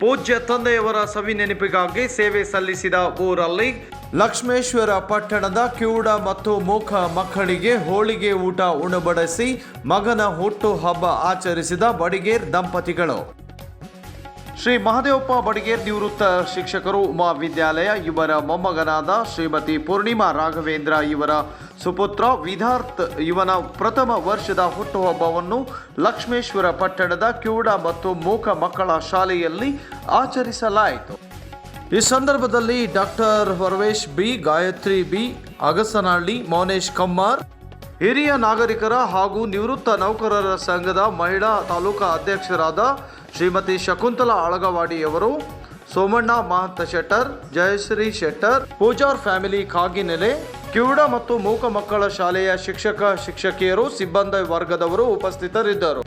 ಪೂಜ್ಯ ತಂದೆಯವರ ಸವಿ ನೆನಪಿಗಾಗಿ ಸೇವೆ ಸಲ್ಲಿಸಿದ ಊರಲ್ಲಿ ಲಕ್ಷ್ಮೇಶ್ವರ ಪಟ್ಟಣದ ಕಿವುಡ ಮತ್ತು ಮೂಕ ಮಕ್ಕಳಿಗೆ ಹೋಳಿಗೆ ಊಟ ಉಣಬಡಿಸಿ ಮಗನ ಹುಟ್ಟು ಹಬ್ಬ ಆಚರಿಸಿದ ಬಡಿಗೇರ್ ದಂಪತಿಗಳು. ಶ್ರೀ ಮಹದೇವಪ್ಪ ಬಡಿಗೇರ್ ನಿವೃತ್ತ ಶಿಕ್ಷಕರು ಮಹಾವಿದ್ಯಾಲಯ ಇವರ ಮೊಮ್ಮಗನಾದ ಶ್ರೀಮತಿ ಪೂರ್ಣಿಮಾ ರಾಘವೇಂದ್ರ ಇವರ ಸುಪುತ್ರ ವಿಧಾರ್ಥ್ ಇವನ ಪ್ರಥಮ ವರ್ಷದ ಹುಟ್ಟುಹಬ್ಬವನ್ನು ಲಕ್ಷ್ಮೇಶ್ವರ ಪಟ್ಟಣದ ಕಿವುಡ ಮತ್ತು ಮೂಕ ಮಕ್ಕಳ ಶಾಲೆಯಲ್ಲಿ ಆಚರಿಸಲಾಯಿತು. ಈ ಸಂದರ್ಭದಲ್ಲಿ doctor Horavesh B, Gayathri B, Agasanahalli, Mounesh Kammar, ಹಿರಿಯ ನಾಗರಿಕರ ಹಾಗೂ ನಿವೃತ್ತ ನೌಕರರ ಸಂಘದ ಮಹಿಳಾ ತಾಲೂಕಾ ಅಧ್ಯಕ್ಷರಾದ ಶ್ರೀಮತಿ ಶಕುಂತಲಾ ಅಳಗವಾಡಿಯವರು, ಸೋಮಣ್ಣ ಮಹಂತ ಶೆಟ್ಟರ್, ಜಯಶ್ರೀ ಶೆಟ್ಟರ್, ಪೂಜಾರ್ ಫ್ಯಾಮಿಲಿ ಕಾಗಿನೆಲೆ, ಕಿವುಡ ಮತ್ತು ಮೂಕ ಮಕ್ಕಳ ಶಾಲೆಯ ಶಿಕ್ಷಕ ಶಿಕ್ಷಕಿಯರು, ಸಿಬ್ಬಂದಿ ವರ್ಗದವರು ಉಪಸ್ಥಿತರಿದ್ದರು.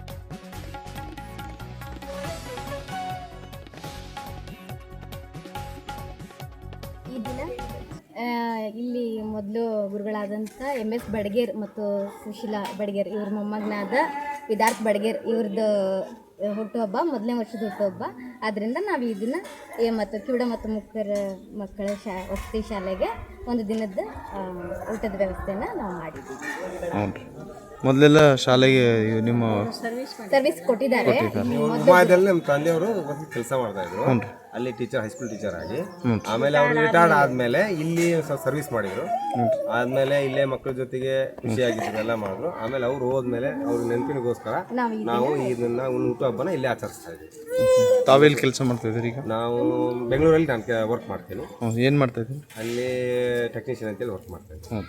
ಈ ದಿನ ಇಲ್ಲಿ ಮೊದಲು ಗುರುಗಳಾದಂಥ MS ಬಡಿಗೇರ್ ಮತ್ತು ಸುಶೀಲಾ ಬಡಿಗೇರ್ ಇವ್ರ ಮೊಮ್ಮಗನಾದ ವಿಧಾರ್ಥ್ ಬಡಿಗೇರ್ ಇವ್ರದ್ದು ಹುಟ್ಟುಹಬ್ಬ, ಮೊದಲನೇ ವರ್ಷದ ಹುಟ್ಟುಹಬ್ಬ. ಆದ್ದರಿಂದ ನಾವು ಈ ದಿನ ಮತ್ತು ಕಿವುಡ ಮತ್ತು ಮೂಕರ ಮಕ್ಕಳ ವಸತಿ ಶಾಲೆಗೆ ಒಂದು ದಿನದ ಊಟದ ವ್ಯವಸ್ಥೆನ ನಾವು ಮಾಡಿದ್ದೀವಿ. ಮೊದಲೆಲ್ಲ ಶಾಲೆಗೆ ನಿಮ್ಮ ಸರ್ವಿಸ್ ಕೊಟ್ಟಿದ್ದಾರೆ. ನಮ್ಮ ತಂದೆಯವರು ಕೆಲಸ ಮಾಡ್ತಾ ಇದ್ರು ಅಲ್ಲಿ ಟೀಚರ್, ಹೈಸ್ಕೂಲ್ ಟೀಚರ್ ಆಗಿ. ಆಮೇಲೆ ಅವ್ರು ರಿಟೈರ್ಡ್ ಆದ್ಮೇಲೆ ಇಲ್ಲಿ ಸರ್ವಿಸ್ ಮಾಡಿದ್ರು. ಆದ್ಮೇಲೆ ಇಲ್ಲೇ ಮಕ್ಕಳ ಜೊತೆಗೆ ಖುಷಿಯಾಗಿದ್ರು, ಎಲ್ಲ ಮಾಡಿದ್ರು. ಆಮೇಲೆ ಅವ್ರು ಹೋದ್ಮೇಲೆ ಅವ್ರ ನೆನಪಿನಗೋಸ್ಕರ ನಾವು ಇದನ್ನ ಹುಟ್ಟುಹಬ್ಬನ ಇಲ್ಲೇ ಆಚರಿಸ್ತಾ ಇದ್ವಿ. ತಾವೆಲ್ಲಿ ಕೆಲಸ ಮಾಡ್ತಾ ಇದ್ದೀರಿ ಈಗ? ನಾವು ಬೆಂಗಳೂರಲ್ಲಿ ನಾನು ವರ್ಕ್ ಮಾಡ್ತೀನಿ. ಏನು ಮಾಡ್ತಾ ಇದ್ದೀನಿ? ಅಲ್ಲಿ ಟೆಕ್ನಿಷಿಯನ್ ಅಂತೇಳಿ ವರ್ಕ್ ಮಾಡ್ತಾ ಇದ್ದೀನಿ.